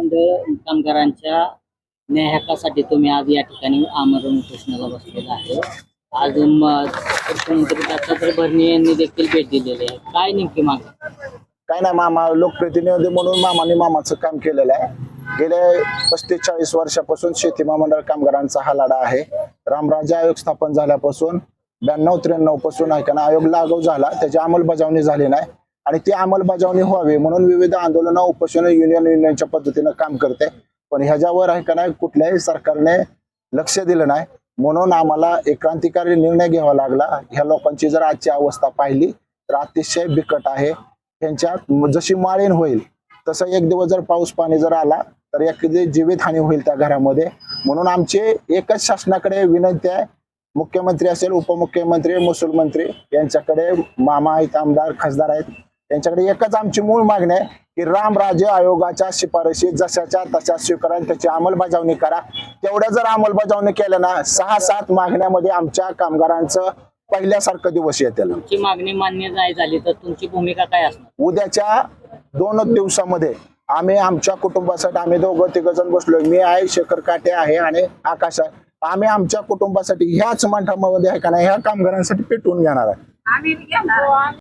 महामंडळ कामगारांच्या न्याय हक्कासाठी तुम्ही आज या ठिकाणी आमरण उपोषणाला बसलेला आहे। आज मुख्यमंत्री दत्तात्रय भरणे यांनी देखील भेट दिलेली आहे। काय नेमकी मागणी? काय नाही, मामा लोकप्रतिनिधी म्हणून मामाने मामाचं काम केलेलं आहे। गेल्या 35-40 वर्षापासून शेती महामंडळ कामगारांचा हा लढा आहे। रामराज्य आयोग स्थापन झाल्यापासून 92-93 पासून आहे का आयोग लागू झाला, त्याची अंमलबजावणी झाली नाही आणि ती अंमलबजावणी व्हावी म्हणून विविध आंदोलन उपोषण युनियनच्या पद्धतीने काम करते। पण ह्याच्यावर आहे का नाही कुठल्याही सरकारने लक्ष दिलं नाही, म्हणून आम्हाला एक क्रांतिकारी निर्णय घ्यावा लागला। ह्या लोकांची जर आजची अवस्था पाहिली तर अतिशय बिकट आहे। त्यांच्यात जशी माळीण होईल तसं एक दिवस जर पाऊस पाणी जर आला तर एखादी जीवितहानी होईल त्या घरामध्ये। म्हणून आमची एकच शासनाकडे विनंती आहे, मुख्यमंत्री असेल, उपमुख्यमंत्री, महसूल मंत्री यांच्याकडे, मामा आहेत, आमदार खासदार आहेत, त्यांच्याकडे एकच आमची मूळ मागणी आहे की रामराज्य आयोगाच्या शिफारशी जशाच्या तशा स्वीकारा आणि त्याची अंमलबजावणी करा। तेवढ्या जर अंमलबजावणी केलं ना 6-7 मागण्यामध्ये आमच्या कामगारांचं पहिल्यासारखं दिवस येतील। तुमची मागणी मान्य नाही झाली तर तुमची भूमिका काय असणार? उद्याच्या 2 दिवसामध्ये आम्ही आमच्या कुटुंबासाठी, आम्ही 2-3 जण बसलोय, मी आहे, शेखर काटे आहे आणि आकाश आहे, आम्ही आमच्या कुटुंबासाठी ह्याच मंठामध्ये आहे का नाही ह्या कामगारांसाठी पेटवून घेणार आहे।